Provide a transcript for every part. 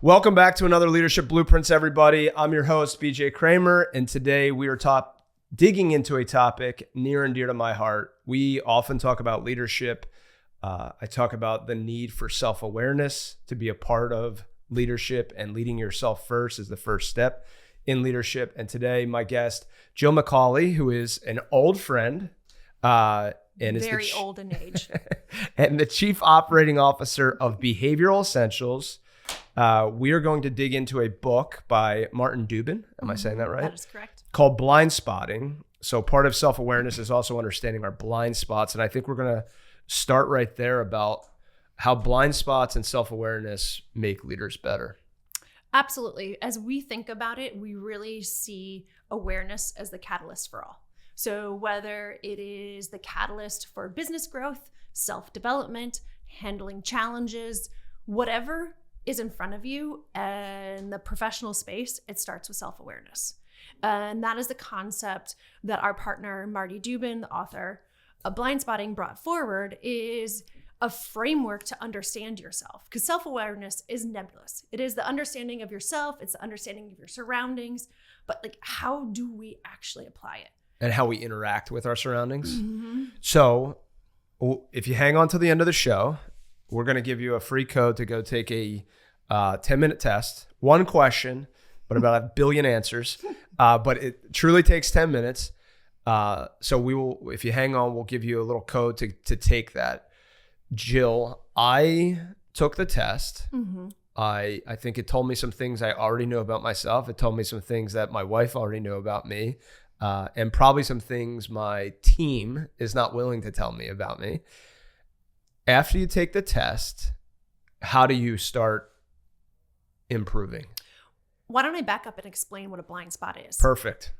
Welcome back to another Leadership Blueprints, everybody. I'm your host, BJ Kraemer, and today we are digging into a topic near and dear to my heart. We often talk about leadership. I talk about the need for self-awareness to be a part of leadership, and leading yourself first is the first step in leadership. And today, my guest, Jill Macauley, who is an old friend, and is very old in age, and the Chief Operating Officer of Behavioral Essentials. We are going to dig into a book by Martin Dubin. Am I saying that right? That is correct. Called Blind Spotting. So part of self-awareness is also understanding our blind spots. And I think we're going to start right there about how blind spots and self-awareness make leaders better. Absolutely. As we think about it, we really see awareness as the catalyst for all. So whether it is the catalyst for business growth, self-development, handling challenges, whatever is in front of you and the professional space, it starts with self-awareness. And that is the concept that our partner, Marty Dubin, the author of Blind Spotting, brought forward, is a framework to understand yourself. Because self-awareness is nebulous. It is the understanding of yourself. It's the understanding of your surroundings. But like, how do we actually apply it? And how we interact with our surroundings. Mm-hmm. So if you hang on to the end of the show, we're going to give you a free code to go take a 10-minute test. One question, but about 1 billion answers. But it truly takes 10 minutes. So we will, if you hang on, we'll give you a little code to take that. Jill, I took the test. Mm-hmm. I think it told me some things I already knew about myself. It told me some things that my wife already knew about me. And probably some things my team is not willing to tell me about me. After you take the test, how do you start improving? Why don't I back up and explain what a blind spot is? Perfect.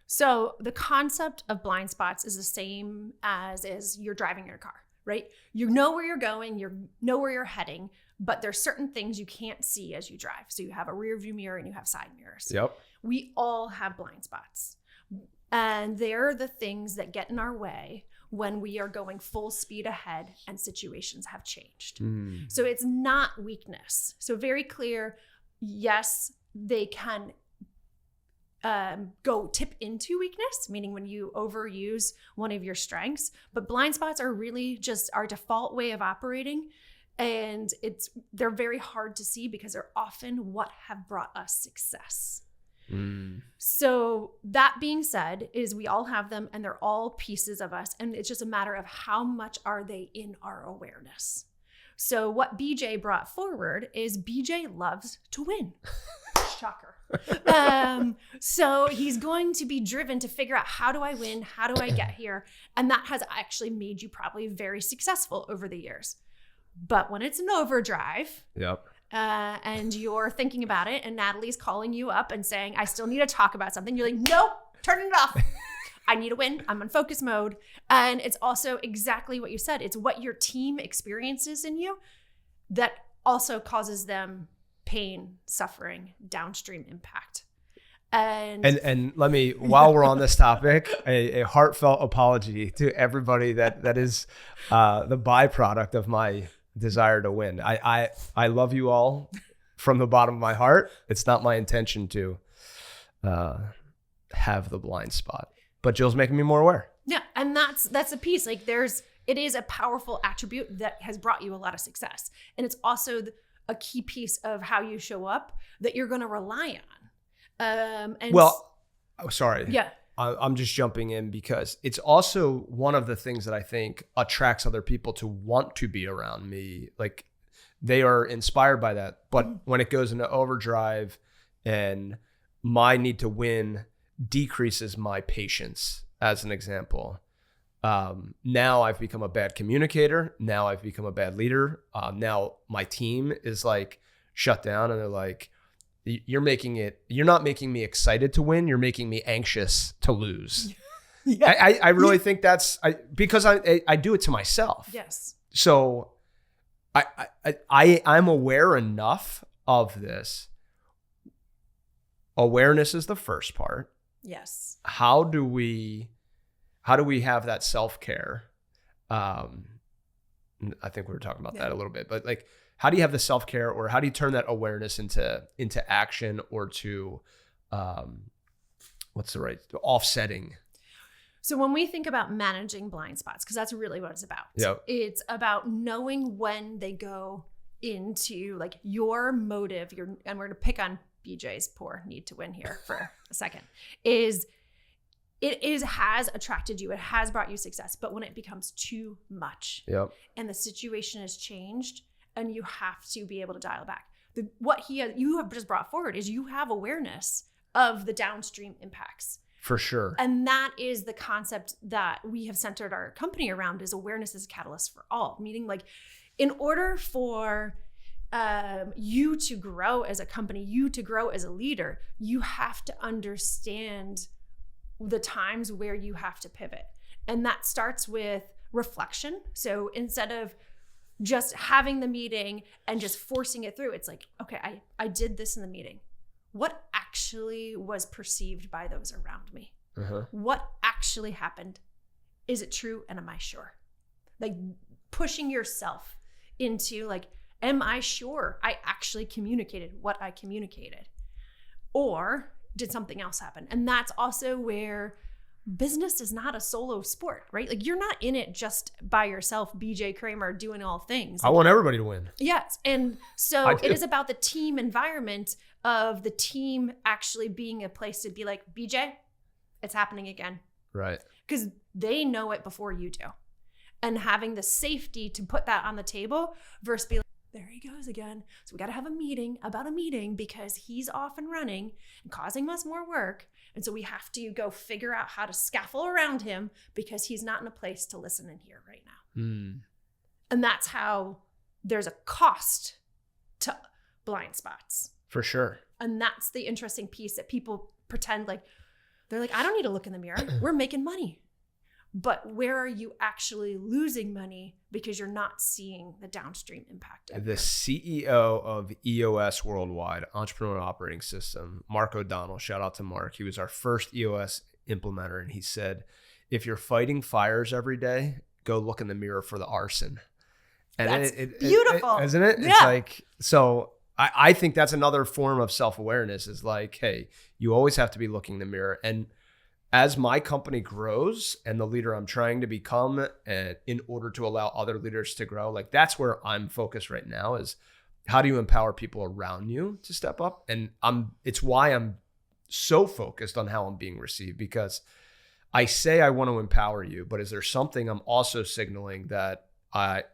So the concept of blind spots is the same as you're driving your car, right? You know where you're going, you know where you're heading, but there's certain things you can't see as you drive. So you have a rear view mirror and you have side mirrors. Yep. We all have blind spots. And they're the things that get in our way when we are going full speed ahead and situations have changed. So it's not weakness. So very clear, yes, they can go tip into weakness, meaning when you overuse one of your strengths, but blind spots are really just our default way of operating. And they're very hard to see because they're often what have brought us success. So that being said, is we all have them and they're all pieces of us. And it's just a matter of how much are they in our awareness. So what BJ brought forward is BJ loves to win. Shocker. So he's going to be driven to figure out, how do I win? How do I get here? And that has actually made you probably very successful over the years. But when it's an overdrive, Yep. And you're thinking about it, and Natalie's calling you up and saying, I still need to talk about something. You're like, nope, turning it off. I need to win. I'm on focus mode. And it's also exactly what you said. It's what your team experiences in you that also causes them pain, suffering, downstream impact. And let me, while we're on this topic, a heartfelt apology to everybody that is the byproduct of my desire to win. I love you all from the bottom of my heart. It's not my intention to have the blind spot, but Jill's making me more aware. Yeah, and that's a piece. Like it is a powerful attribute that has brought you a lot of success, and it's also a key piece of how you show up that you're going to rely on. Sorry. Yeah. I'm just jumping in because it's also one of the things that I think attracts other people to want to be around me. Like, they are inspired by that. But when it goes into overdrive and my need to win decreases my patience, as an example. Now I've become a bad communicator. Now I've become a bad leader. Now my team is like shut down and they're like, you're not making me excited to win. You're making me anxious to lose. Yeah. I really think because I do it to myself. Yes. So I'm aware enough of this. Awareness is the first part. Yes. How do we have that self-care? I think we were talking about that a little bit, but like, how do you have the self-care, or how do you turn that awareness into action, or to offsetting? So when we think about managing blind spots, because that's really what it's about. Yep. It's about knowing when they go into like your motive, and we're going to pick on BJ's poor need to win here for a second, has attracted you. It has brought you success. But when it becomes too much, Yep. and the situation has changed, and you have to be able to dial back. What you have just brought forward is you have awareness of the downstream impacts. For sure. And that is the concept that we have centered our company around, is awareness is a catalyst for all. Meaning, like, in order for you to grow as a company, you to grow as a leader, you have to understand the times where you have to pivot. And that starts with reflection. So instead of just having the meeting and just forcing it through, it's like, okay, I did this in the meeting. What actually was perceived by those around me? Uh-huh. What actually happened? Is it true? And am I sure? Like, pushing yourself into like, am I sure I actually communicated what I communicated? Or did something else happen? And that's also where business is not a solo sport, right? Like, you're not in it just by yourself, BJ Kraemer, doing all things. I want everybody to win. Yes. And so it is about the team environment of the team actually being a place to be like, BJ, it's happening again. Right. Because they know it before you do. And having the safety to put that on the table versus be like, there he goes again. So we got to have a meeting about a meeting because he's off and running and causing us more work. And so we have to go figure out how to scaffold around him because he's not in a place to listen and hear right now. Mm. And that's how there's a cost to blind spots. For sure. And that's the interesting piece that people pretend like, they're like, I don't need to look in the mirror. We're making money. But where are you actually losing money because you're not seeing the downstream impact of The it? CEO of EOS Worldwide, Entrepreneurial Operating System, Mark O'Donnell, shout out to Mark. He was our first EOS implementer. And he said, if you're fighting fires every day, go look in the mirror for the arson. And That's beautiful. Isn't it? Yeah. It's like, so I think that's another form of self-awareness, is like, hey, you always have to be looking in the mirror. And as my company grows and the leader I'm trying to become, and in order to allow other leaders to grow, like, that's where I'm focused right now, is how do you empower people around you to step up? And it's why I'm so focused on how I'm being received, because I say I want to empower you, but is there something I'm also signaling that I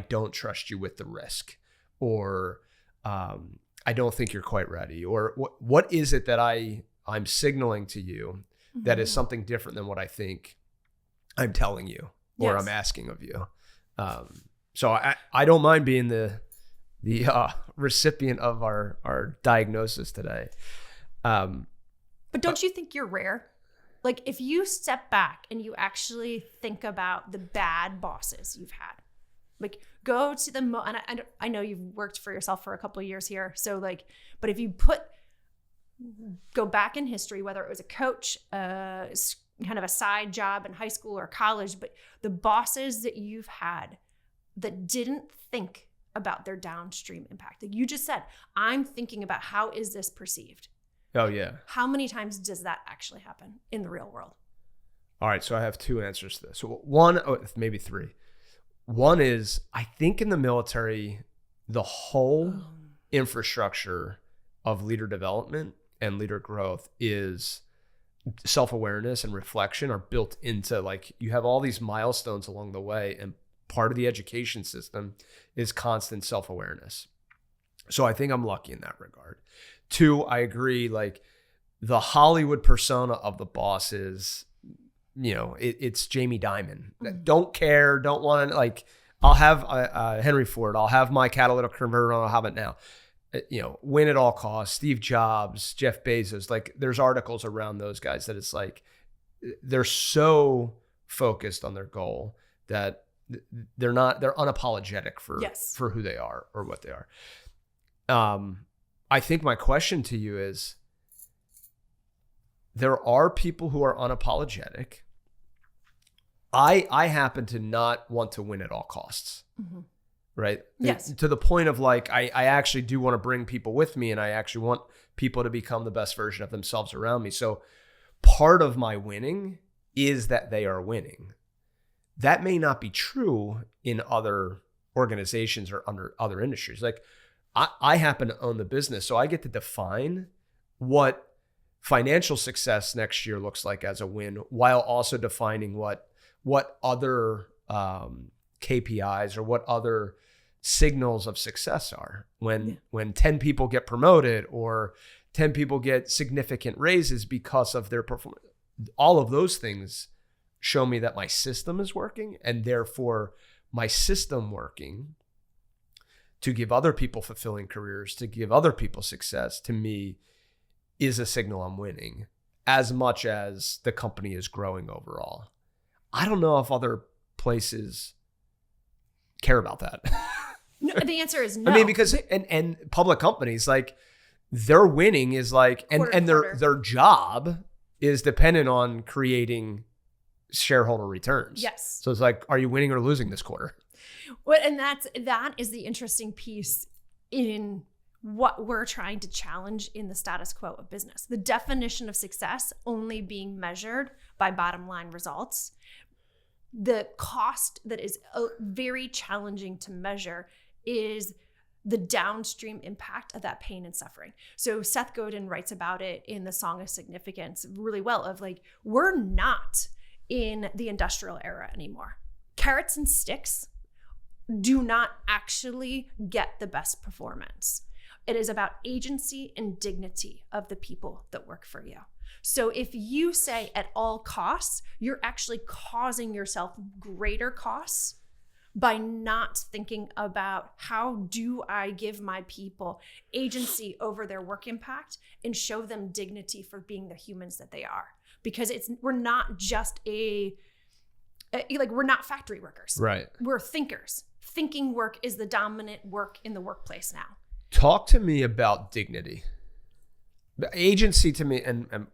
don't trust you with the risk, or I don't think you're quite ready, or what is it that I'm signaling to you that is something different than what I think I'm telling you or Yes. I'm asking of you. So I don't mind being the recipient of our diagnosis today. But don't you think you're rare? Like, if you step back and you actually think about the bad bosses you've had, like, go to the and I know you've worked for yourself for a couple of years here, so like, but if you go back in history, whether it was a coach, kind of a side job in high school or college, but the bosses that you've had that didn't think about their downstream impact. Like you just said, I'm thinking about how is this perceived? Oh, yeah. How many times does that actually happen in the real world? All right. So I have two answers to this. So one, maybe three. One is, I think in the military, the whole infrastructure of leader development and leader growth is self-awareness and reflection are built into, like, you have all these milestones along the way, and part of the education system is constant self-awareness. So I think I'm lucky in that regard. Two, I agree, like, the Hollywood persona of the boss is, it's Jamie Dimon. Don't care, don't want to, like, I'll have Henry Ford, I'll have my catalytic converter, I'll have it now. Win at all costs, Steve Jobs, Jeff Bezos, like, there's articles around those guys that it's like, they're so focused on their goal that they're unapologetic for who they are or what they are. I think my question to you is, there are people who are unapologetic. I happen to not want to win at all costs. Mm-hmm. right? Yes. To the point of like, I actually do want to bring people with me, and I actually want people to become the best version of themselves around me. So part of my winning is that they are winning. That may not be true in other organizations or under other industries. Like I happen to own the business, so I get to define what financial success next year looks like as a win, while also defining what other KPIs or what other signals of success are. When 10 people get promoted or 10 people get significant raises because of their performance, all of those things show me that my system is working, and therefore my system working to give other people fulfilling careers, to give other people success, to me is a signal I'm winning, as much as the company is growing overall. I don't know if other places care about that. No, the answer is no. I mean, because and public companies, like, their winning is like, and their job is dependent on creating shareholder returns. Yes. So it's like, are you winning or losing this quarter? Well, and that is the interesting piece in what we're trying to challenge in the status quo of business. The definition of success only being measured by bottom line results. The cost that is very challenging to measure is the downstream impact of that pain and suffering. So Seth Godin writes about it in the Song of Significance really well, of like, we're not in the industrial era anymore. Carrots and sticks do not actually get the best performance. It is about agency and dignity of the people that work for you. So if you say at all costs, you're actually causing yourself greater costs by not thinking about how do I give my people agency over their work impact and show them dignity for being the humans that they are. Because we're not just we're not factory workers. Right. We're thinkers. Thinking work is the dominant work in the workplace now. Talk to me about dignity. Agency to me, and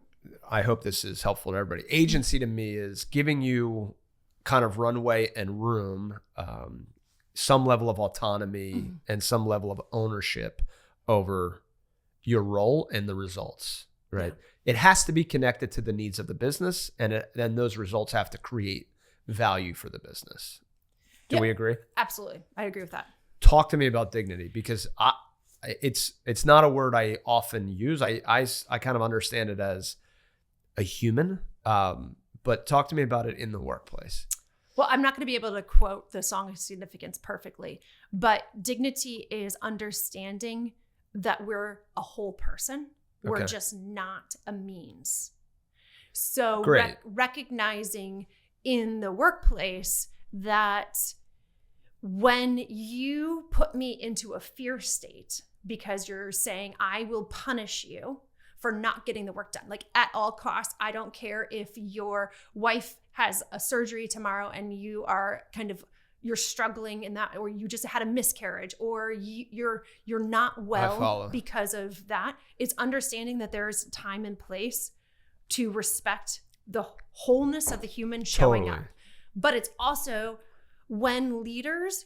I hope this is helpful to everybody. Agency to me is giving you kind of runway and room, some level of autonomy and some level of ownership over your role and the results, right? Yeah. It has to be connected to the needs of the business, and then those results have to create value for the business. Do we agree? Absolutely. I agree with that. Talk to me about dignity, because it's not a word I often use. I kind of understand it as a human, but talk to me about it in the workplace. Well, I'm not going to be able to quote the Song of Significance perfectly, but dignity is understanding that we're a whole person. Okay. We're just not a means. So recognizing in the workplace that when you put me into a fear state because you're saying, I will punish you for not getting the work done. Like, at all costs, I don't care if your wife has a surgery tomorrow and you're struggling in that, or you just had a miscarriage, or you're not well because of that. It's understanding that there's time and place to respect the wholeness of the human showing up. But it's also when leaders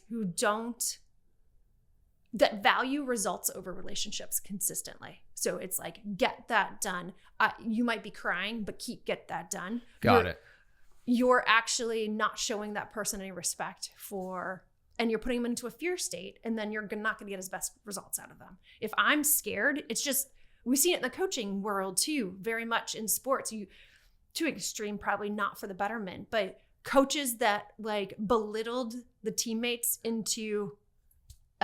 that value results over relationships consistently. So it's like, get that done. You might be crying, but get that done. Got it. You're actually not showing that person any respect and you're putting them into a fear state, and then you're not going to get his best results out of them. If I'm scared, it's just, we see it in the coaching world too, very much in sports. To extreme, probably not for the betterment, but coaches that like belittled the teammates into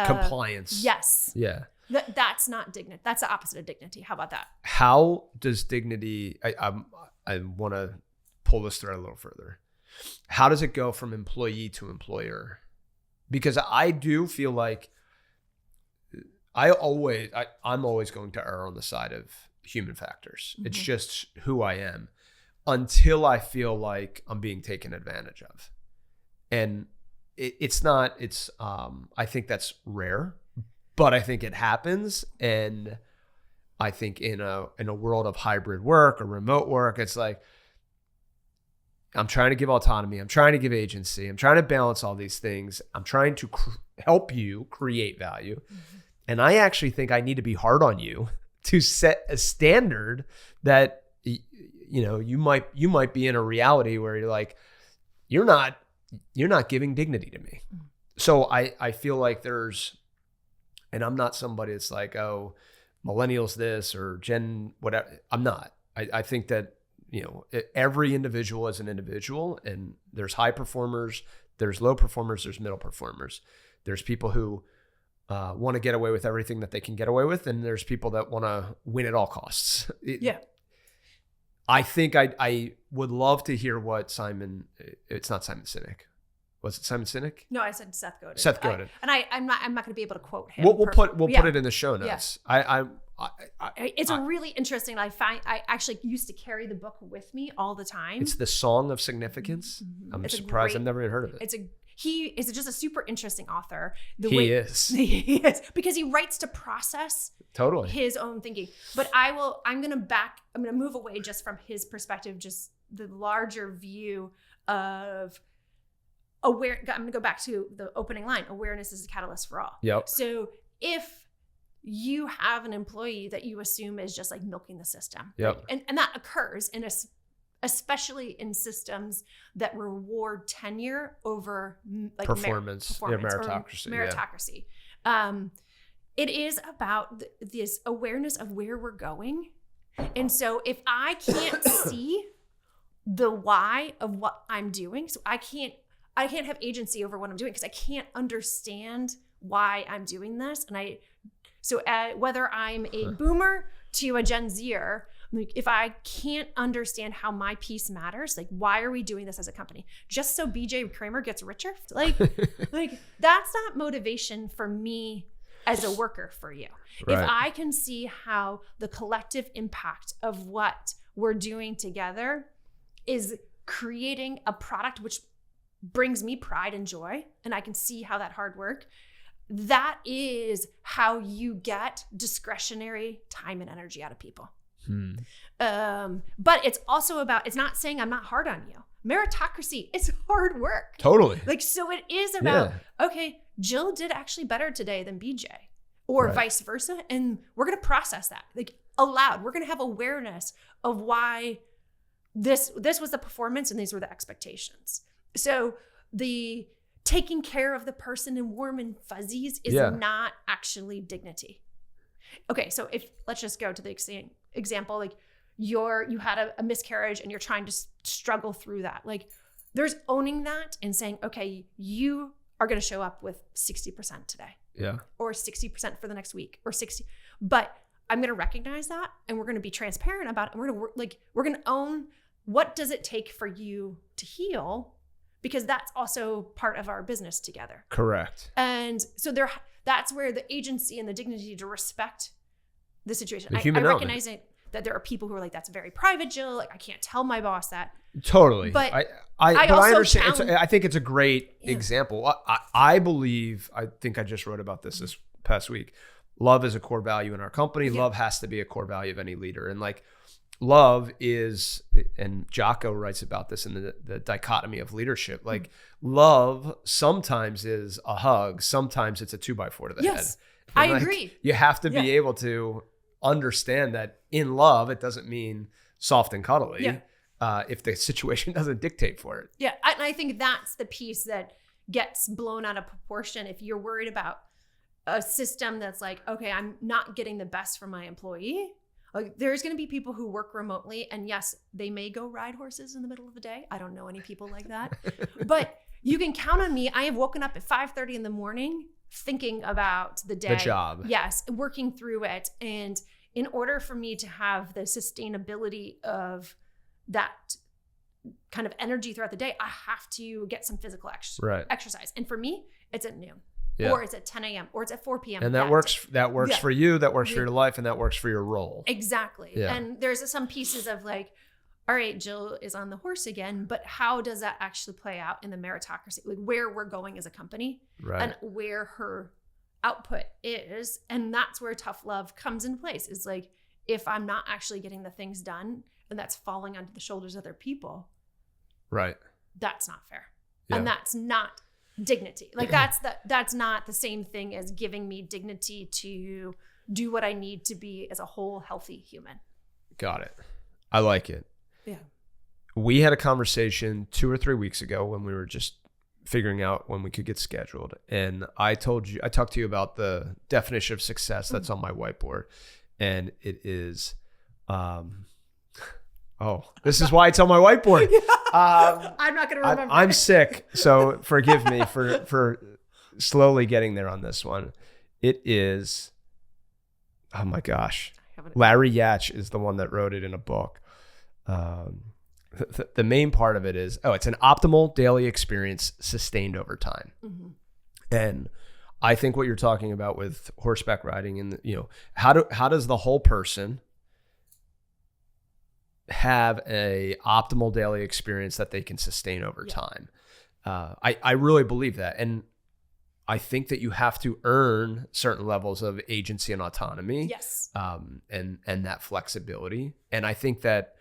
compliance. Yes. Yeah. That's not dignity. That's the opposite of dignity. How about that? How does dignity, I want to pull this thread a little further. How does it go from employee to employer? Because I do feel like I'm always going to err on the side of human factors. Mm-hmm. It's just who I am, until I feel like I'm being taken advantage of. And I think that's rare, but I think it happens. And I think in a world of hybrid work or remote work, it's like, I'm trying to give autonomy. I'm trying to give agency. I'm trying to balance all these things. I'm trying to help you create value. Mm-hmm. And I actually think I need to be hard on you to set a standard that, you know, you might be in a reality where you're like, you're not giving dignity to me. Mm-hmm. So I feel like and I'm not somebody that's like, oh, millennials this or Gen whatever. I'm not. I think that, you know, every individual is an individual, and there's high performers, there's low performers, there's middle performers. There's people who want to get away with everything that they can get away with, and there's people that want to win at all costs. I think I would love to hear what it's not Simon Sinek. Was it Simon Sinek? No, I said Seth Godin. Seth Godin. I'm not going to be able to quote him. We'll put it in the show notes. Yeah. It's a really interesting. I actually used to carry the book with me all the time. It's the Song of Significance. Mm-hmm. I'm surprised I've never even heard of it. He is just a super interesting author. He is because he writes to process totally his own thinking. But I'm going to move away just from his perspective, just the larger view of I'm going to go back to the opening line. Awareness is a catalyst for all. Yep. So if you have an employee that you assume is just like milking the system, yep. Right? And that occurs especially in systems that reward tenure over like performance meritocracy. Meritocracy. Yeah. It is about this awareness of where we're going. And so if I can't see the why of what I'm doing, so I can't have agency over what I'm doing because I can't understand why I'm doing this. And whether I'm a boomer to a Gen Zer, like if I can't understand how my piece matters, like why are we doing this as a company? Just so BJ Kraemer gets richer? Like that's not motivation for me as a worker for you. Right. If I can see how the collective impact of what we're doing together is creating a product which brings me pride and joy, and I can see how that hard work, that is how you get discretionary time and energy out of people. But it's also about, it's not saying I'm not hard on you. Meritocracy is hard work. Totally. Like, so it is about, okay, Jill did actually better today than BJ or vice versa. And we're going to process that like aloud. We're going to have awareness of why this was the performance and these were the expectations. So the taking care of the person in warm and fuzzies is not actually dignity. Okay, so let's just go to the example, like you had a miscarriage and you're trying to struggle through that. Like there's owning that and saying, okay, you are going to show up with 60% today. Yeah. Or 60% for the next week or 60. But I'm going to recognize that and we're going to be transparent about it. And we're going to own what does it take for you to heal, because that's also part of our business together. Correct. And so that's where the agency and the dignity to respect the situation. I recognize that there are people who are like, that's very private, Jill. Like I can't tell my boss that. Totally. But I understand. I think it's a great example. I believe, I think I just wrote about this past week. Love is a core value in our company. Yeah. Love has to be a core value of any leader. And like love is, and Jocko writes about this in the dichotomy of leadership. Like love sometimes is a hug. Sometimes it's a 2x4 to the head. I agree. You have to be able to understand that in love, it doesn't mean soft and cuddly if the situation doesn't dictate for it. Yeah. And I think that's the piece that gets blown out of proportion. If you're worried about a system that's like, okay, I'm not getting the best from my employee. Like there's going to be people who work remotely, and yes, they may go ride horses in the middle of the day. I don't know any people like that, but you can count on me. I have woken up at 5:30 in the morning thinking about the day, the job. Yes, working through it. And in order for me to have the sustainability of that kind of energy throughout the day, I have to get some physical exercise. And for me, it's at noon. Yeah. Or it's at 10 a.m. or it's at 4 p.m. And that works for you, that works for your life, and that works for your role. Exactly. Yeah. And there's some pieces of like, all right, Jill is on the horse again, but how does that actually play out in the meritocracy? Like where we're going as a company and where her output is. And that's where tough love comes into place. Is like, if I'm not actually getting the things done and that's falling onto the shoulders of other people, Right. That's not fair. Yeah. And that's not dignity. Like that's not the same thing as giving me dignity to do what I need to be as a whole healthy human. Got it. I like it. Yeah. We had a conversation 2 or 3 weeks ago when we were just figuring out when we could get scheduled. And I talked to you about the definition of success that's on my whiteboard. And it is, this is why it's on my whiteboard. I'm not going to remember. I'm sick, so forgive me for slowly getting there on this one. It is, oh my gosh. Larry Yatch is the one that wrote it in a book. The main part of it is, it's an optimal daily experience sustained over time. Mm-hmm. And I think what you're talking about with horseback riding and, how does the whole person have a optimal daily experience that they can sustain over time? I really believe that. And I think that you have to earn certain levels of agency and autonomy. Yes. And that flexibility. And I think that,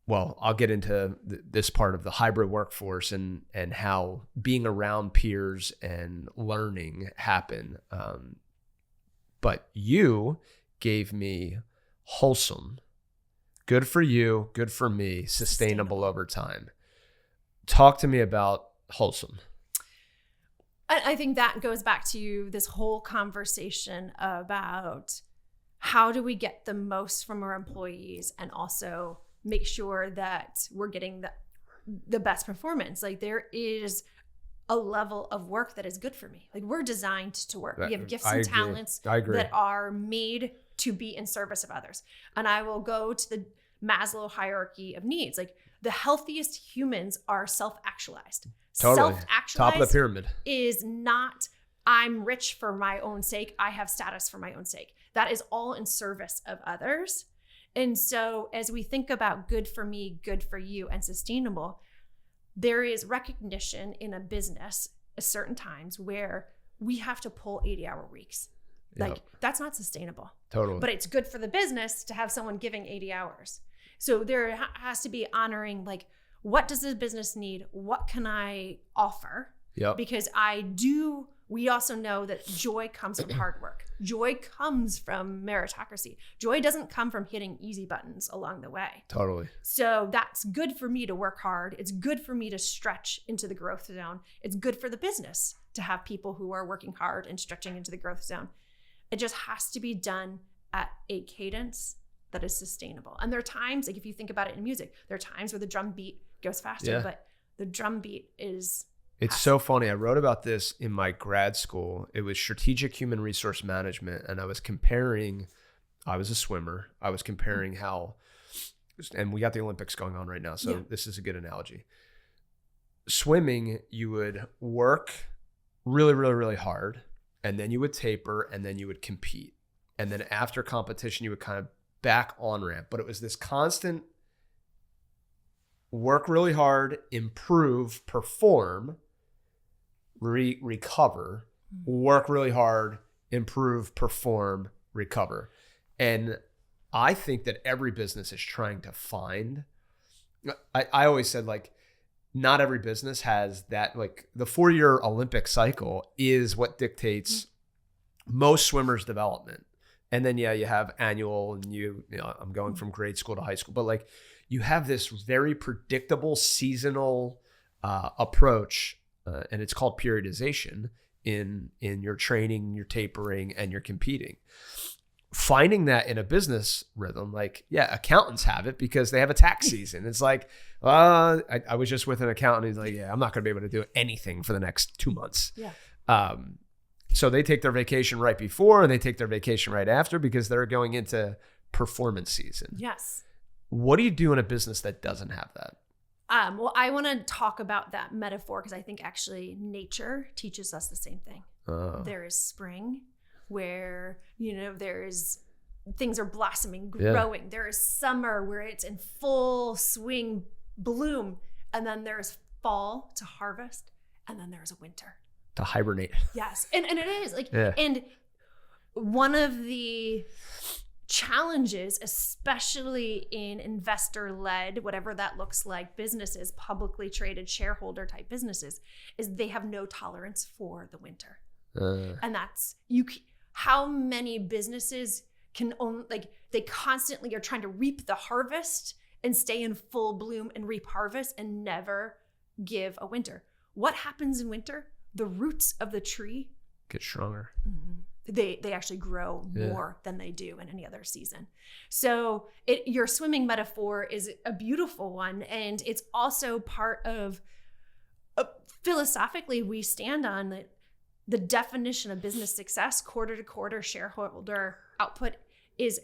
well, I'll get into this part of the hybrid workforce and how being around peers and learning happen. But you gave me wholesome, good for you, good for me, sustainable over time. Talk to me about wholesome. I think that goes back to this whole conversation about how do we get the most from our employees and also make sure that we're getting the best performance. Like there is a level of work that is good for me. Like we're designed to work. We have gifts and talents that are made to be in service of others. And I will go to the Maslow hierarchy of needs. Like the healthiest humans are self-actualized. Totally. Self-actualized Top of the pyramid is not I'm rich for my own sake. I have status for my own sake. That is all in service of others. And so as we think about good for me, good for you, and sustainable, there is recognition in a business at certain times where we have to pull 80-hour weeks. Like that's not sustainable. Totally. But it's good for the business to have someone giving 80 hours. So there has to be honoring like, what does the business need? What can I offer? Yep. Because we also know that joy comes from hard work. Joy comes from meritocracy. Joy doesn't come from hitting easy buttons along the way. Totally. So that's good for me to work hard. It's good for me to stretch into the growth zone. It's good for the business to have people who are working hard and stretching into the growth zone. It just has to be done at a cadence that is sustainable. And there are times, like if you think about it in music, there are times where the drum beat goes faster, but the drum beat is... It's so funny. I wrote about this in my grad school. It was strategic human resource management. And I was a swimmer. I was comparing how, and we got the Olympics going on right now. So this is a good analogy. Swimming, you would work really, really, really hard. And then you would taper and then you would compete. And then after competition, you would kind of back on ramp. But it was this constant work really hard, improve, perform, recover, work really hard, improve, perform, recover. And I think that every business is trying to find, I always said like, not every business has that, like the 4-year Olympic cycle is what dictates most swimmers' development. And then, you have annual and I'm going from grade school to high school, but like you have this very predictable seasonal approach. And it's called periodization in your training, your tapering, and your competing. Finding that in a business rhythm, like, accountants have it because they have a tax season. It's like, I was just with an accountant. He's like, I'm not going to be able to do anything for the next 2 months. So they take their vacation right before and they take their vacation right after because they're going into performance season. Yes. What do you do in a business that doesn't have that? Well, I want to talk about that metaphor because I think actually nature teaches us the same thing. There is spring where, things are blossoming, growing. Yeah. There is summer where it's in full swing bloom. And then there's fall to harvest. And then there's a winter to hibernate. Yes. And it is and one of the challenges, especially in investor-led, whatever that looks like, businesses, publicly traded shareholder type businesses, is they have no tolerance for the winter. And that's how many businesses can own, like they constantly are trying to reap the harvest and stay in full bloom and reap harvest and never give a winter. What happens in winter? The roots of the tree get stronger. They actually grow more than they do in any other season. So your swimming metaphor is a beautiful one. And it's also part of, philosophically, we stand on the definition of business success, quarter to quarter shareholder output, is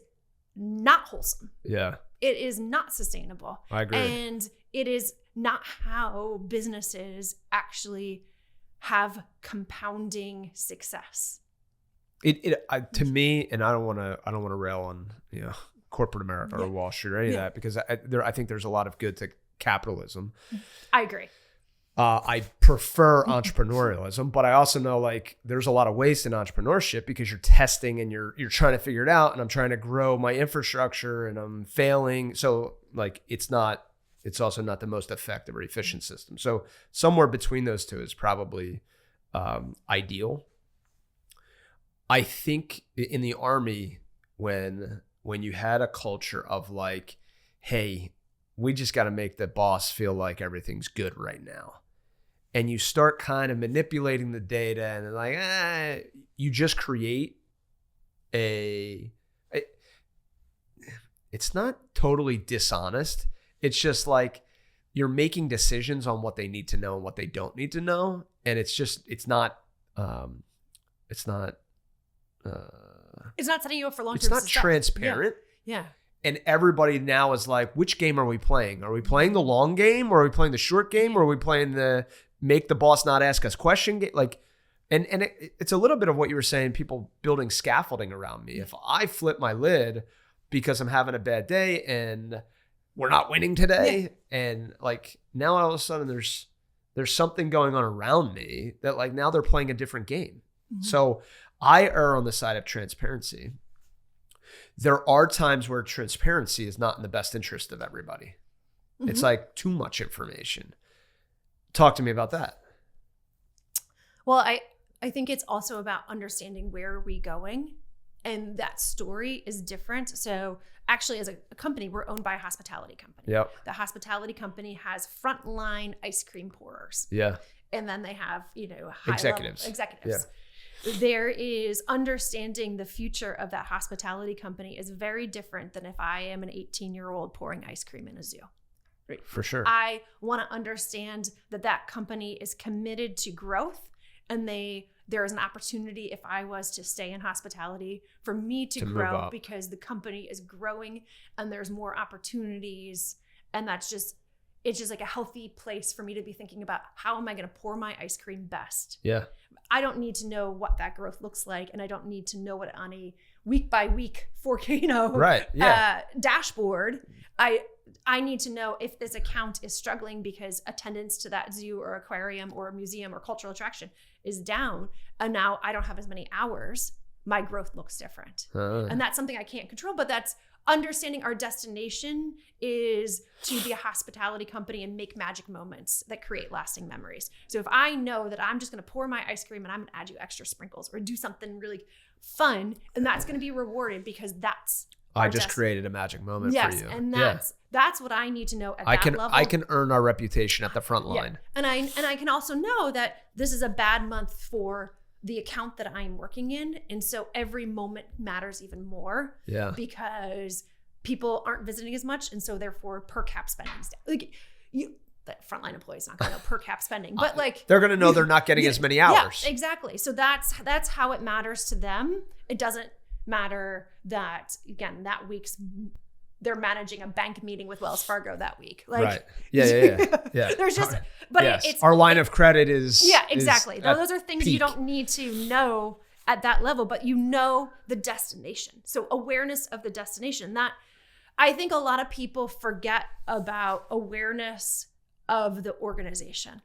not wholesome. Yeah. It is not sustainable. I agree. And it is not how businesses actually have compounding success. To me, and I don't want to rail on corporate America or Wall Street or any of that, because I think there's a lot of good to capitalism. I agree. I prefer entrepreneurialism, but I also know like there's a lot of waste in entrepreneurship because you're testing and you're trying to figure it out, and I'm trying to grow my infrastructure and I'm failing. So like it's also not the most effective or efficient system. So somewhere between those two is probably ideal. I think in the Army, when you had a culture of like, hey, we just got to make the boss feel like everything's good right now. And you start kind of manipulating the data and then like, you just create it's not totally dishonest. It's just like you're making decisions on what they need to know and what they don't need to know. And it's not setting you up for long-term It's not success. transparent. Yeah. And everybody now is like, which game are we playing? Are we playing the long game, or are we playing the short game, or are we playing the make the boss not ask us question game? Like, and it's a little bit of what you were saying, people building scaffolding around me. If I flip my lid because I'm having a bad day and we're not winning today, and like now all of a sudden there's something going on around me that like now they're playing a different game. Mm-hmm. So I err on the side of transparency. There are times where transparency is not in the best interest of everybody. Mm-hmm. It's like too much information. Talk to me about that. Well, I think it's also about understanding where are we going, and that story is different. So actually, as a company, we're owned by a hospitality company. Yep. The hospitality company has frontline ice cream pourers. Yeah. And then they have, executives. Executives. Yeah. There is understanding the future of that hospitality company is very different than if I am an 18-year-old pouring ice cream in a zoo. Right? For sure. I want to understand that company is committed to growth, and there is an opportunity, if I was to stay in hospitality, for me to grow because the company is growing and there's more opportunities, and it's just like a healthy place for me to be thinking about how am I going to pour my ice cream best. Yeah. I don't need to know what that growth looks like, and I don't need to know it on a week by week 4K, right. Yeah. Dashboard. I need to know if this account is struggling because attendance to that zoo or aquarium or museum or cultural attraction is down, and now I don't have as many hours. My growth looks different. And that's something I can't control, but that's understanding our destination is to be a hospitality company and make magic moments that create lasting memories. So if I know that I'm just going to pour my ice cream and I'm going to add you extra sprinkles or do something really fun, and that's going to be rewarded because that's I just created a magic moment for you. Yes, and that's what I need to know at that level. I can earn our reputation at the front line. Yeah. And I can also know that this is a bad month for the account that I'm working in. And so every moment matters even more. Yeah. Because people aren't visiting as much. And so therefore per cap spending is down. Like the frontline employee's not going to know per cap spending, but like they're going to know they're not getting as many hours. Yeah, exactly. So that's how it matters to them. It doesn't matter that, again, that week's they're managing a bank meeting with Wells Fargo that week. Like, right. Yeah. There's just, but it's our line of credit is. Yeah, exactly. Those are things peak. You don't need to know at that level, but you know the destination. So awareness of the destination. That I think a lot of people forget about awareness of the organization,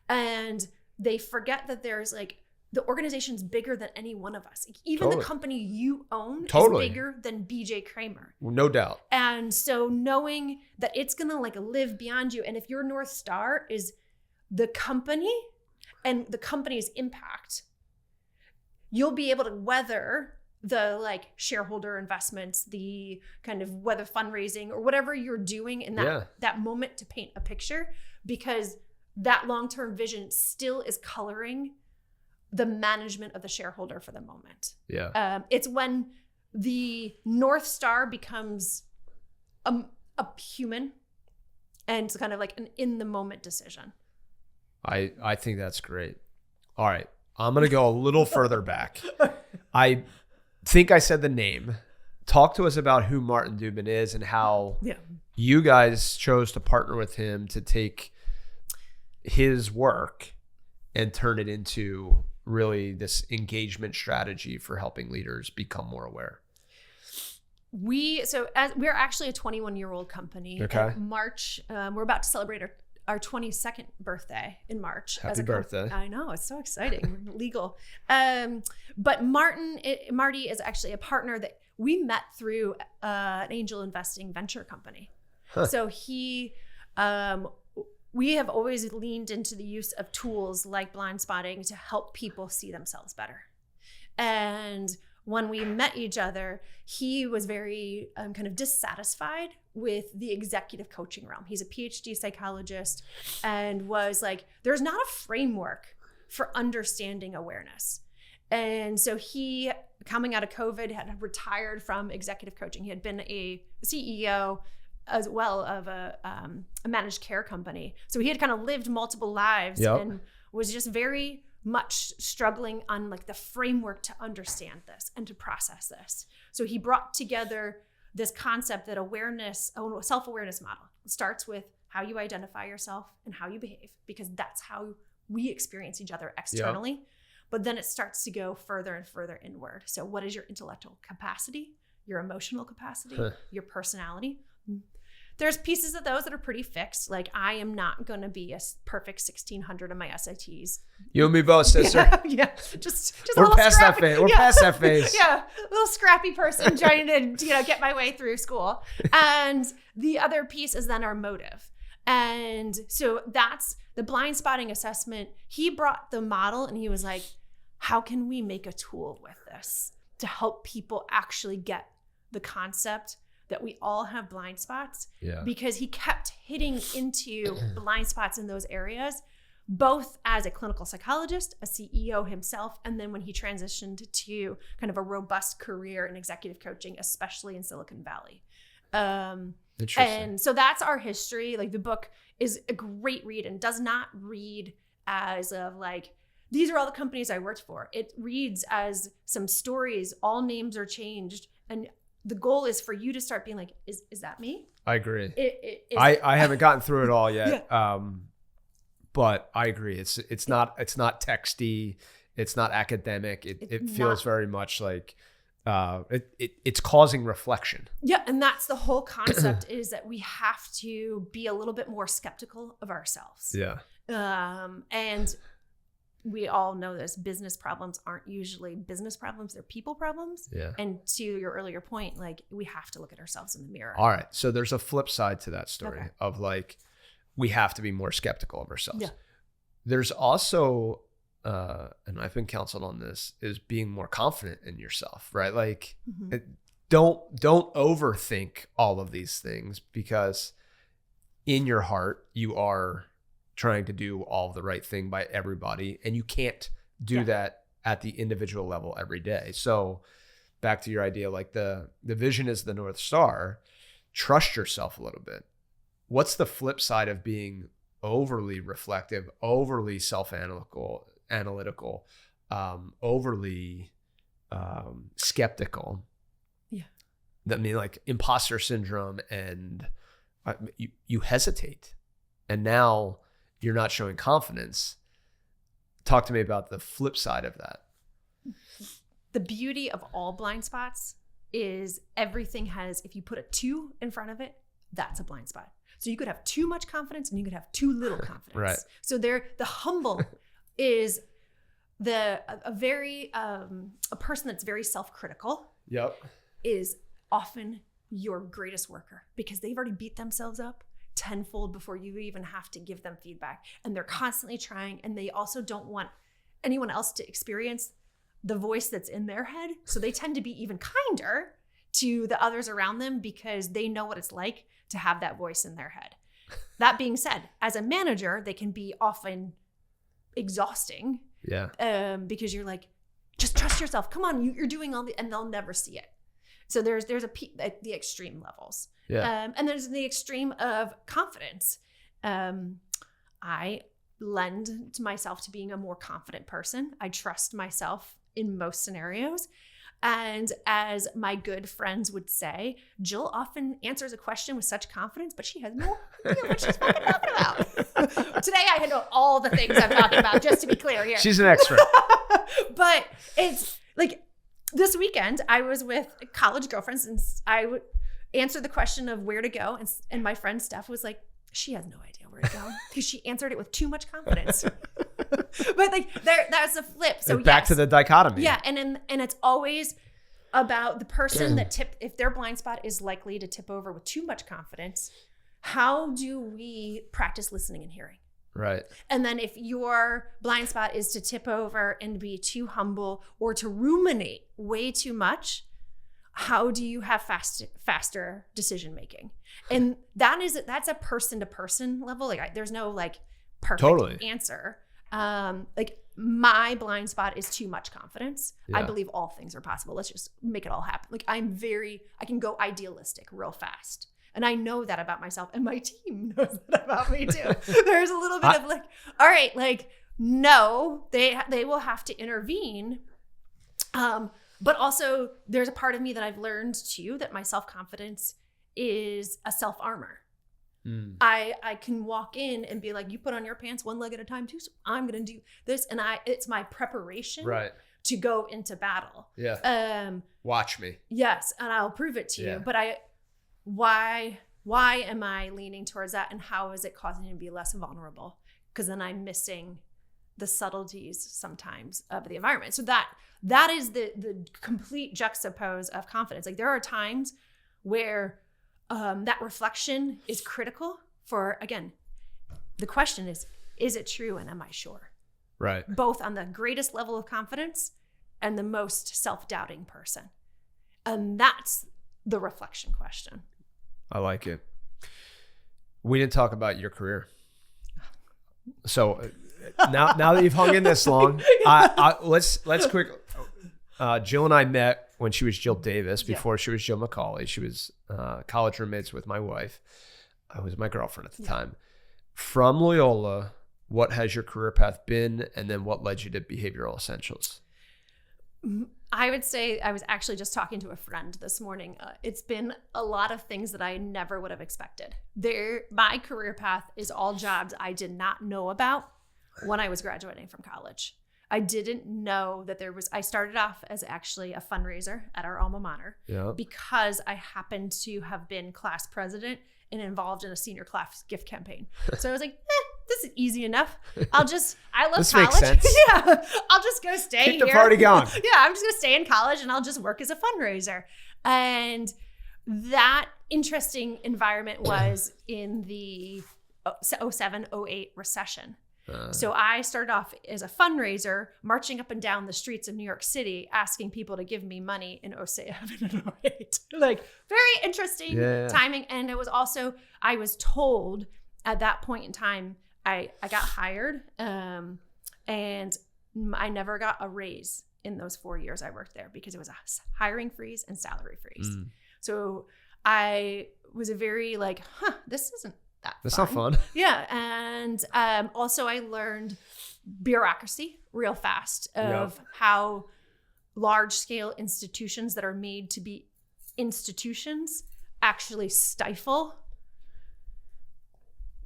and they forget that there's like the organization's bigger than any one of us. Like, even the company you own is bigger than BJ Kraemer. No doubt. And so knowing that it's going to like live beyond you. And if your North Star is the company and the company's impact, you'll be able to weather the like shareholder investments, the kind of whether fundraising or whatever you're doing in that moment to paint a picture, because that long-term vision still is coloring the management of the shareholder for the moment. Yeah. It's when the North Star becomes a human and it's kind of like an in the moment decision. I think that's great. All right. I'm going to go a little further back. I think I said the name. Talk to us about who Martin Dubin is and how you guys chose to partner with him to take his work and turn it into really this engagement strategy for helping leaders become more aware. We're actually a 21-year-old company. Okay. March, we're about to celebrate our 22nd birthday in March. Happy birthday. I know, it's so exciting. We're legal. But Marty is actually a partner that we met through an angel investing venture company. Huh. So we have always leaned into the use of tools like blind spotting to help people see themselves better. And when we met each other, he was very kind of dissatisfied with the executive coaching realm. He's a PhD psychologist and was like, there's not a framework for understanding awareness. And so he, coming out of COVID, had retired from executive coaching. He had been a CEO as well of a managed care company. So he had kind of lived multiple lives and was just very much struggling on like the framework to understand this and to process this. So he brought together this concept that self-awareness model starts with how you identify yourself and how you behave, because that's how we experience each other externally. Yep. But then it starts to go further and further inward. So what is your intellectual capacity, your emotional capacity, your personality? There's pieces of those that are pretty fixed. Like, I am not going to be a perfect 1600 on my SATs. You and me both, sister. Yeah. Just we're past that phase. We're past that phase. Yeah. A little scrappy person trying to, get my way through school. And the other piece is then our motive. And so that's the blind spotting assessment. He brought the model and he was like, how can we make a tool with this to help people actually get the concept that we all have blind spots? Because he kept hitting into blind spots in those areas, both as a clinical psychologist, a CEO himself, and then when he transitioned to kind of a robust career in executive coaching, especially in Silicon Valley. And so that's our history. Like, the book is a great read and does not read as of like, these are all the companies I worked for. It reads as some stories, all names are changed, and the goal is for you to start being like, is that me? I agree. I haven't gotten through it all yet. But I agree. It's not texty. It's not academic. It feels very much like it's causing reflection. Yeah. And that's the whole concept is that we have to be a little bit more skeptical of ourselves. Yeah. And we all know this, business problems aren't usually business problems, they're people problems. Yeah. And to your earlier point, like, we have to look at ourselves in the mirror. All right. So there's a flip side to that story of like, we have to be more skeptical of ourselves. Yeah. There's also, and I've been counseled on this, is being more confident in yourself, right? Like, don't overthink all of these things, because in your heart, you are trying to do all of the right thing by everybody, and you can't do that at the individual level every day. So back to your idea, like the vision is the North Star. Trust yourself a little bit. What's the flip side of being overly reflective, overly self-analytical, overly skeptical? Yeah. I mean, like imposter syndrome, and you hesitate, and now you're not showing confidence. Talk to me about the flip side of that. The beauty of all blind spots is everything has, if you put a 2 in front of it, that's a blind spot. So you could have too much confidence and you could have too little confidence. Right. So the humble is a person that's very self-critical Yep. is often your greatest worker, because they've already beat themselves up tenfold before you even have to give them feedback. And they're constantly trying, and they also don't want anyone else to experience the voice that's in their head. So they tend to be even kinder to the others around them because they know what it's like to have that voice in their head. That being said, as a manager, they can be often exhausting. Yeah. Because you're like, just trust yourself. Come on, you're doing all the, and they'll never see it. So there's the extreme levels. Yeah. And there's the extreme of confidence. I lend to myself to being a more confident person. I trust myself in most scenarios. And as my good friends would say, Jill often answers a question with such confidence, but she has no idea what she's fucking talking about. Today I know all the things I'm talking about, just to be clear here. She's an expert. But it's like this weekend I was with college girlfriends, and I would answer the question of where to go. And my friend Steph was like, she has no idea where to go because she answered it with too much confidence. But like that's a flip. So back to the dichotomy. Yeah, and it's always about the person that if their blind spot is likely to tip over with too much confidence, how do we practice listening and hearing? Right. And then if your blind spot is to tip over and be too humble or to ruminate way too much, how do you have faster decision making? And that's a person to person level. Like there's no like perfect answer. Like my blind spot is too much confidence. Yeah. I believe all things are possible. Let's just make it all happen. Like I can go idealistic real fast. And I know that about myself, and my team knows that about me too. There's a little bit of like, all right, like, no, they will have to intervene. But also there's a part of me that I've learned too, that my self-confidence is a self-armor. I can walk in and be like, you put on your pants one leg at a time too. So I'm going to do this. And it's my preparation to go into battle. Yeah. Watch me. Yes. And I'll prove it to you. But why am I leaning towards that? And how is it causing me to be less vulnerable? Because then I'm missing the subtleties sometimes of the environment. So that is the complete juxtapose of confidence. Like there are times where that reflection is critical for, again, the question is it true and am I sure? Right. Both on the greatest level of confidence and the most self-doubting person. And that's the reflection question. I like it. We didn't talk about your career. So now that you've hung in this long, let's quick. Jill and I met when she was Jill Davis, before she was Jill Macauley. She was college roommates with my wife. I was my girlfriend at the time. From Loyola, what has your career path been? And then what led you to Behavioral Essentials? I would say I was actually just talking to a friend this morning. It's been a lot of things that I never would have expected. My career path is all jobs I did not know about when I was graduating from college. I didn't know that I started off as actually a fundraiser at our alma mater because I happened to have been class president and involved in a senior class gift campaign. So I was like, this is easy enough. I love this college. Makes sense. Yeah, I'll just go stay here. Keep the party going. Yeah, I'm just going to stay in college and I'll just work as a fundraiser. And that interesting environment was in the 07, 08 recession. So I started off as a fundraiser, marching up and down the streets of New York City, asking people to give me money in 07 and 08. Like very interesting timing. And it was also, I was told at that point in time, I got hired and I never got a raise in those 4 years I worked there because it was a hiring freeze and salary freeze. So I was a very like, this isn't That's not fun. Yeah. And also I learned bureaucracy real fast of how large scale institutions that are made to be institutions actually stifle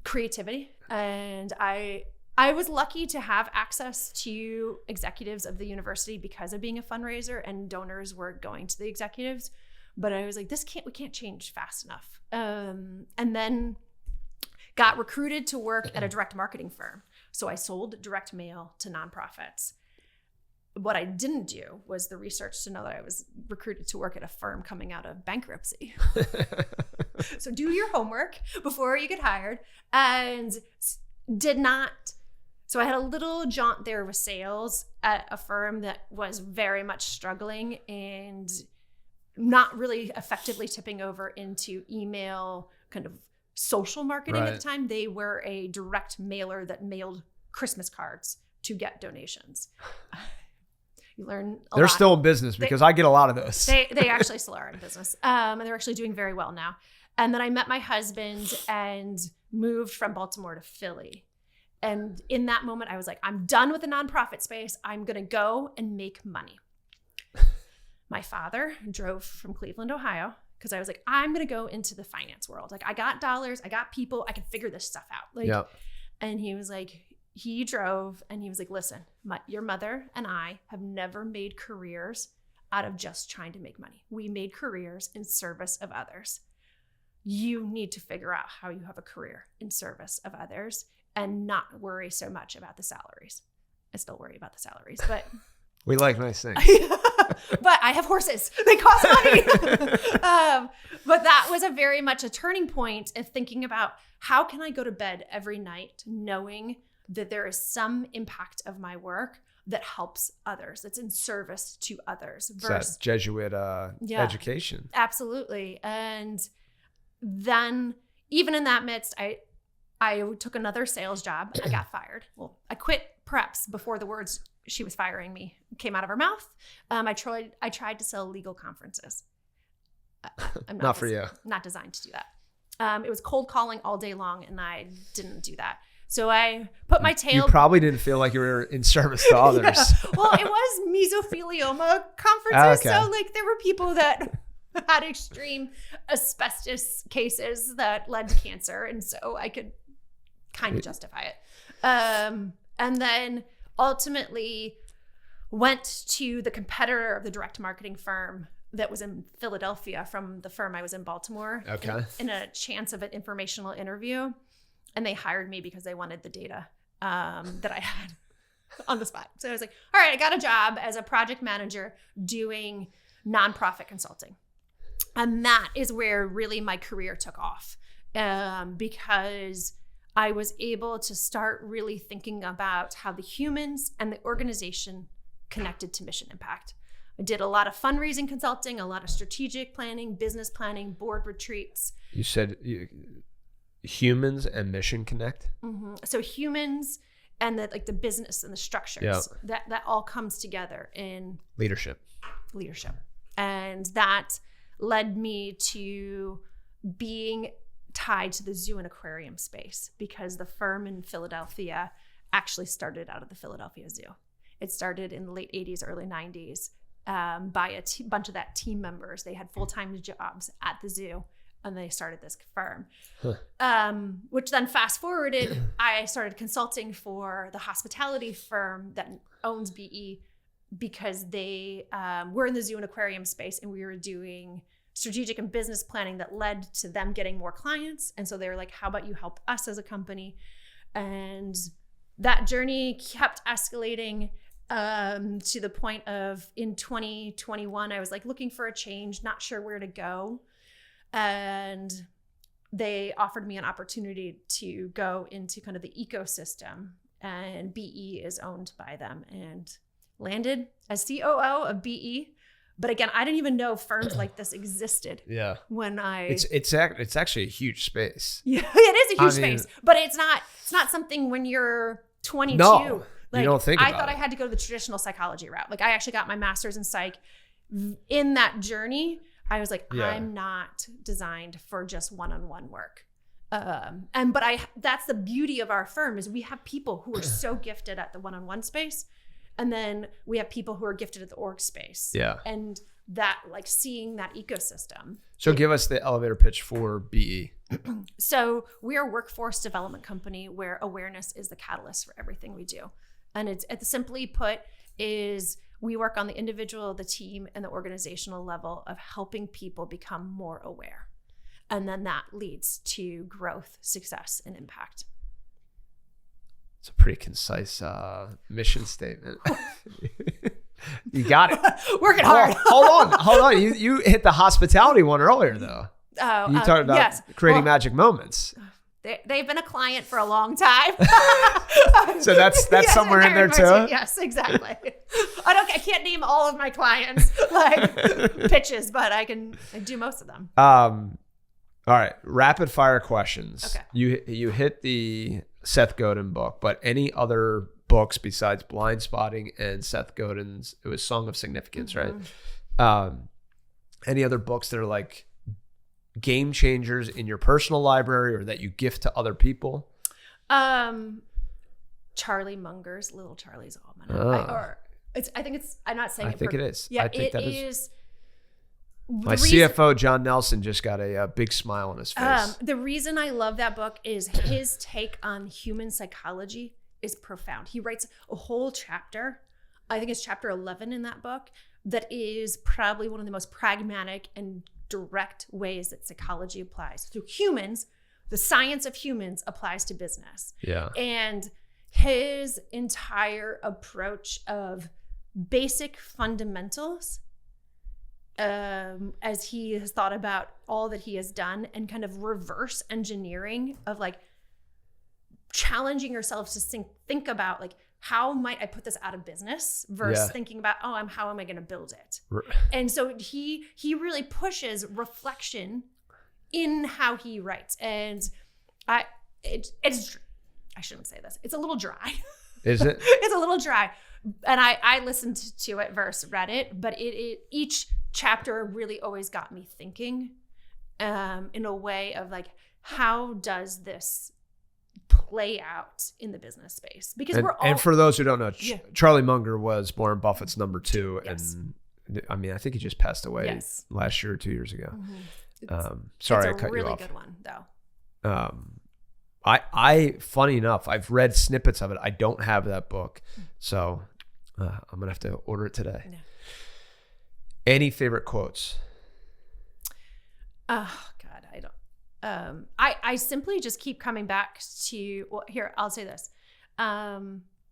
creativity. And I was lucky to have access to executives of the university because of being a fundraiser, and donors were going to the executives. But I was like, we can't change fast enough. And then got recruited to work at a direct marketing firm. So I sold direct mail to nonprofits. what I didn't do was the research to know that I was recruited to work at a firm coming out of bankruptcy. So do your homework before you get hired, and did not. So I had a little jaunt there with sales at a firm that was very much struggling and not really effectively tipping over into email kind of social marketing at the time. They were a direct mailer that mailed Christmas cards to get donations. You learn a They're lot. still in business because I get a lot of those. They actually still are in business. And they're actually doing very well now. And then I met my husband and moved from Baltimore to Philly. And in that moment, I was like, I'm done with the nonprofit space. I'm going to go and make money. My father drove from Cleveland, Ohio, because I was like, I'm going to go into the finance world. Like, I got dollars, I got people, I can figure this stuff out. Like, yep. And he was like, he drove and he was like, listen, your mother and I have never made careers out of just trying to make money. We made careers in service of others. You need to figure out how you have a career in service of others and not worry so much about the salaries. I still worry about the salaries, but we like nice things. But I have horses. They cost money. But that was a very much a turning point of thinking about how can I go to bed every night knowing that there is some impact of my work that helps others, that's in service to others. Versus Jesuit education. Absolutely. And then even in that midst, I took another sales job. I got fired. Well, I quit preps before the words she was firing me came out of her mouth. I tried to sell legal conferences. I'm not for you. Not designed to do that. It was cold calling all day long, and I didn't do that. So I put my tail. You probably didn't feel like you were in service to others. Yeah. Well, it was mesothelioma conferences. Okay. So like there were people that had extreme asbestos cases that led to cancer. And so I could kind of justify it. And then ultimately went to the competitor of the direct marketing firm that was in Philadelphia from the firm I was in Baltimore. Okay. In a chance of an informational interview. And they hired me because they wanted the data that I had on the spot. So I was like, all right, I got a job as a project manager doing nonprofit consulting. And that is where really my career took off because I was able to start really thinking about how the humans and the organization connected to mission impact. I did a lot of fundraising consulting, a lot of strategic planning, business planning, board retreats. You said humans and mission connect? Mm-hmm. So humans and the business and the structures, that all comes together in leadership. And that led me to being tied to the zoo and aquarium space because the firm in Philadelphia actually started out of the Philadelphia Zoo. It started in the late 80s, early 90s by a bunch of that team members. They had full-time jobs at the zoo and they started this firm, which then fast forwarded, I started consulting for the hospitality firm that owns BE because they were in the zoo and aquarium space and we were doing strategic and business planning that led to them getting more clients. And so they were like, how about you help us as a company? And that journey kept escalating to the point of in 2021, I was like looking for a change, not sure where to go. And they offered me an opportunity to go into kind of the ecosystem, and BE is owned by them, and landed as COO of BE. But again, I didn't even know firms like this existed. Yeah. When it's actually a huge space. Yeah, it is a huge space, but it's not something when you're 22. No, you don't think about it. I thought I had to go the traditional psychology route. Like I actually got my master's in psych. In that journey, I was like, I'm not designed for just one-on-one work. That's the beauty of our firm is we have people who are so gifted at the one-on-one space. And then we have people who are gifted at the org space. Yeah. And that like seeing that ecosystem. So give us the elevator pitch for BE. So we are a workforce development company where awareness is the catalyst for everything we do. And it's simply put is we work on the individual, the team, and the organizational level of helping people become more aware. And then that leads to growth, success, and impact. It's a pretty concise mission statement. You got it. Working hard. Hold on. You hit the hospitality one earlier, though. Oh, you talked about creating magic moments. They've been a client for a long time. So that's somewhere in there too. Yes, exactly. I can't name all of my clients like pitches, but I do most of them. All right, rapid fire questions. Okay. You hit the Seth Godin book, but any other books besides Blind Spotting and Seth Godin's? It was Song of Significance, right? Any other books that are like game changers in your personal library or that you gift to other people? Charlie Munger's Little Charlie's Almanac. I'm not saying I think it is. Yeah, I think it is. My CFO, John Nelson, just got a big smile on his face. The reason I love that book is his take on human psychology is profound. He writes a whole chapter, I think it's chapter 11 in that book, that is probably one of the most pragmatic and direct ways that psychology applies to humans. The science of humans applies to business. Yeah. And his entire approach of basic fundamentals, as he has thought about all that he has done and kind of reverse engineering of like challenging yourself to think about like, how might I put this out of business versus thinking about, how am I going to build it? And so he really pushes reflection in how he writes. And I shouldn't say this. It's a little dry. Is it? It's a little dry. And I listened to it versus read it, but each chapter really always got me thinking in a way of like, how does this play out in the business space? Because and for those who don't know, Charlie Munger was Warren Buffett's number 2. Yes. And I mean, I think he just passed away last year or 2 years ago. Sorry, I cut you off. It's a really good one though. I funny enough, I've read snippets of it. I don't have that book. So I'm going to have to order it today. No. Any favorite quotes? Oh God, I don't. I simply just keep coming back to, well, here, I'll say this.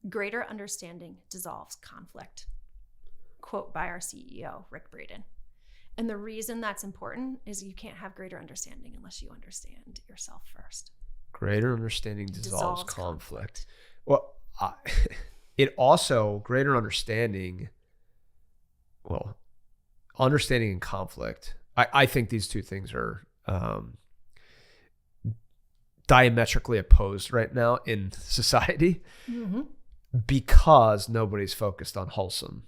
Greater understanding dissolves conflict. Quote by our CEO, Rick Braden. And the reason that's important is you can't have greater understanding unless you understand yourself first. Greater understanding dissolves conflict. Well, it also, greater understanding, understanding and conflict. I think these two things are diametrically opposed right now in society because nobody's focused on wholesome,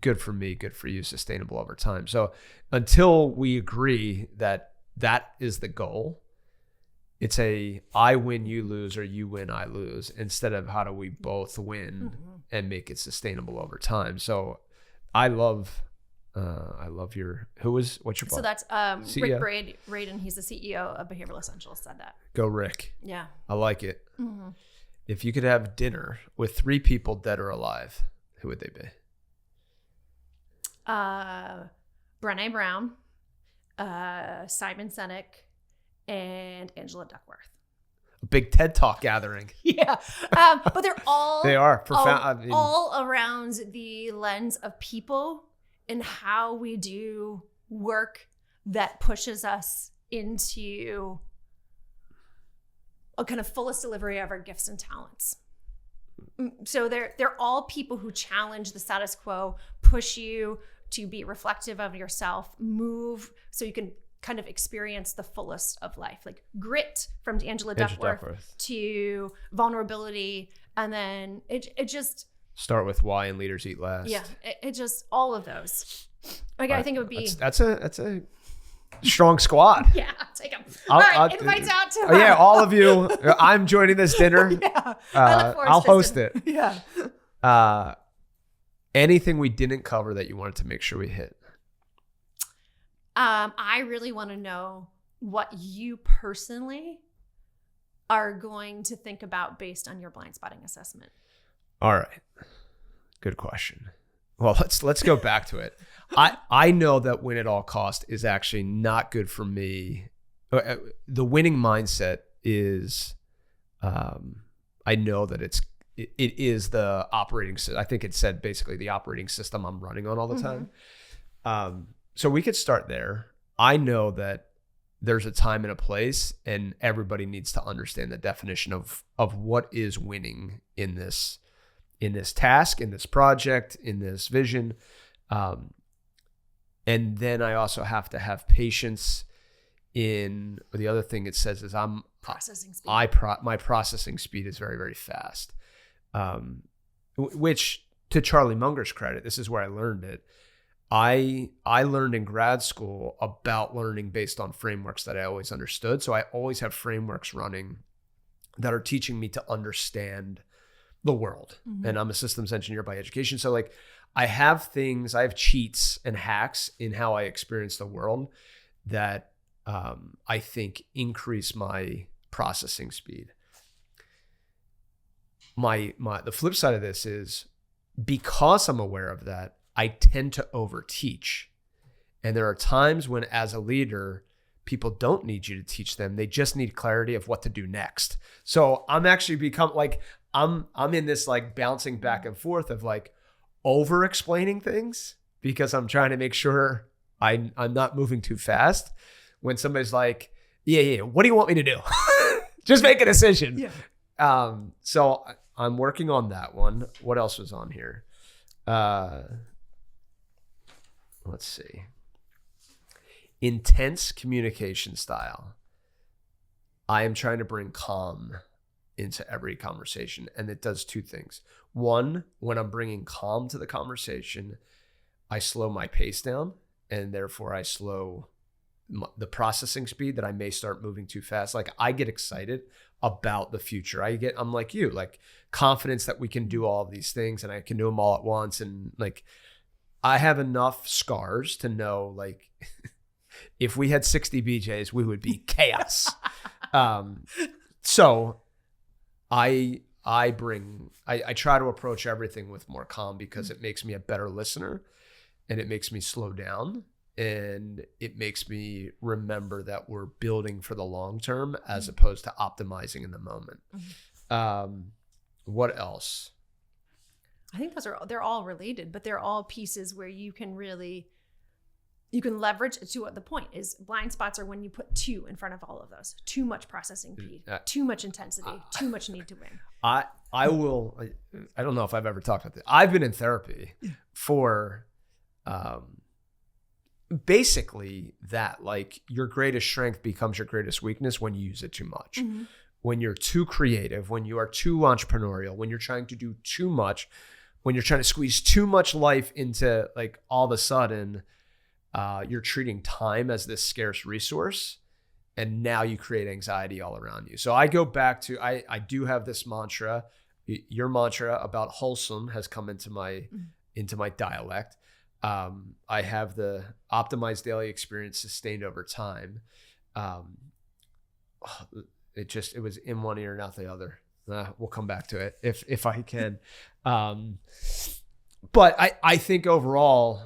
good for me, good for you, sustainable over time. So until we agree that that is the goal, it's a I win, you lose, or you win, I lose, instead of how do we both win and make it sustainable over time. So I love what's your book? So that's Rick Braden. He's the CEO of Behavioral Essentials, said that. Go Rick. Yeah. I like it. If you could have dinner with 3 people dead or alive, who would they be? Brené Brown, Simon Sinek, and Angela Duckworth. A big TED Talk gathering. Yeah. But they're all they are profound. All around the lens of people and how we do work that pushes us into a kind of fullest delivery of our gifts and talents. So they're all people who challenge the status quo, push you to be reflective of yourself, move so you can kind of experience the fullest of life, like grit from Angela Duckworth to vulnerability. And then it just start with why and leaders eat last. Yeah. It just, all of those. Like, I think it would be, that's a strong squad. Yeah. Take them. All right. Invites out to yeah. All of you, I'm joining this dinner. Yeah. I look forward to I'll host it. Yeah. Anything we didn't cover that you wanted to make sure we hit? I really want to know what you personally are going to think about based on your blind spotting assessment. All right. Good question. Well, let's go back to it. I know that win at all cost is actually not good for me. The winning mindset is, I know that it is the operating system. I think it said basically the operating system I'm running on all the time. So we could start there. I know that there's a time and a place, and everybody needs to understand the definition of what is winning in this task, in this project, in this vision. And then I also have to have patience in the other thing it says is processing speed. My processing speed is very, very fast. Which, to Charlie Munger's credit, this is where I learned it. I learned in grad school about learning based on frameworks that I always understood. So I always have frameworks running that are teaching me to understand the world. And I'm a systems engineer by education. So like I have cheats and hacks in how I experience the world that I think increase my processing speed. The flip side of this is, because I'm aware of that, I tend to overteach. And there are times when, as a leader, people don't need you to teach them. They just need clarity of what to do next. So I'm actually become like, I'm in this like bouncing back and forth of like over explaining things because I'm trying to make sure I'm not moving too fast. When somebody's like, yeah, what do you want me to do? Just make a decision. Yeah. So I'm working on that one. What else was on here? Let's see. Intense communication style. I am trying to bring calm into every conversation, and it does two things. One, when I'm bringing calm to the conversation, I slow my pace down, and therefore I slow the processing speed that I may start moving too fast. Like I get excited about the future. I'm like you, like confidence that we can do all of these things and I can do them all at once. And like, I have enough scars to know, like, if we had 60 BJs, we would be chaos. So I try to approach everything with more calm because it makes me a better listener and it makes me slow down and it makes me remember that we're building for the long term as opposed to optimizing in the moment. What else? I think they're all related, but they're all pieces where you can leverage to what the point is. Blind spots are when you put too in front of all of those. Too much processing speed, too much intensity, too much need to win. I don't know if I've ever talked about this. I've been in therapy for basically that, like, your greatest strength becomes your greatest weakness when you use it too much. When you're too creative, when you are too entrepreneurial, when you're trying to do too much, when you're trying to squeeze too much life into, like, all of a sudden you're treating time as this scarce resource, and now you create anxiety all around you. So I go back to, I do have this mantra. Your mantra about wholesome has come into my dialect. I have the optimized daily experience sustained over time. It was in one ear and out the other. We'll come back to it if I can. But I think overall,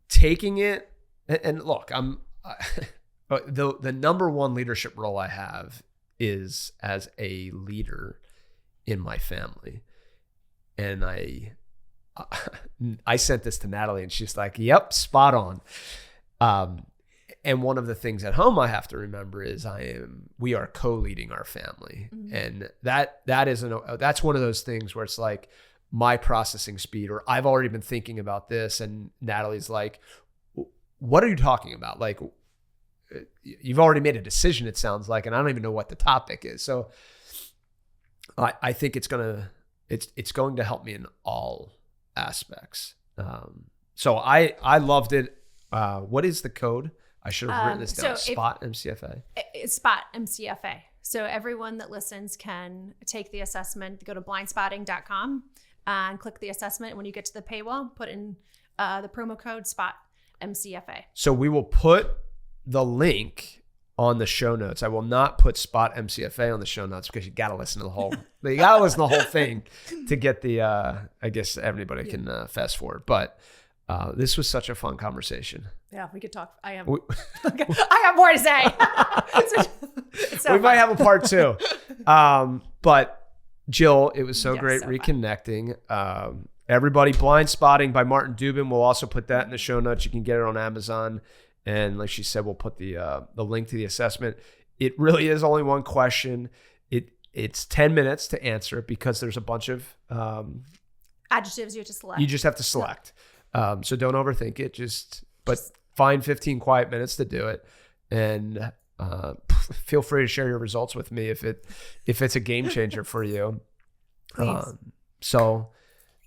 taking it, and look, the number one leadership role I have is as a leader in my family. And I sent this to Natalie and she's like, yep, spot on. And one of the things at home I have to remember is we are co-leading our family. And that's one of those things where it's like my processing speed, or I've already been thinking about this. And Natalie's like, what are you talking about? Like, you've already made a decision, it sounds like, and I don't even know what the topic is. So I think it's going to help me in all aspects. So I loved it. What is the code? I should have written this down. Spot MCFA. It's Spot MCFA. So everyone that listens can take the assessment. Go to blindspotting.com and click the assessment. When you get to the paywall, put in the promo code Spot MCFA. So we will put the link on the show notes. I will not put Spot MCFA on the show notes because you got to listen to the whole. You got to listen to the whole thing to get the. I guess everybody can fast forward, but. This was such a fun conversation. Yeah, we could talk. I have more to say. We might have a part two. But Jill, it was so Yeah, great so fun. reconnecting. Everybody, Blind Spotting by Martin Dubin. We'll also put that in the show notes. You can get it on Amazon. And like she said, we'll put the link to the assessment. It really is only one question. It's 10 minutes to answer it because there's a bunch of Adjectives you have to select. you just have to select. So don't overthink it. But find 15 quiet minutes to do it. And feel free to share your results with me if it's a game changer for you. So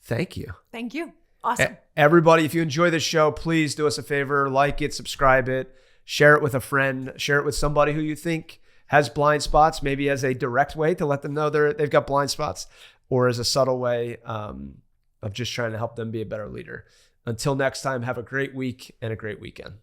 thank you. Thank you. Awesome. Everybody, if you enjoy this show, please do us a favor, like it, subscribe it, share it with a friend, share it with somebody who you think has blind spots, maybe as a direct way to let them know they've got blind spots, or as a subtle way of just trying to help them be a better leader. Until next time, have a great week and a great weekend.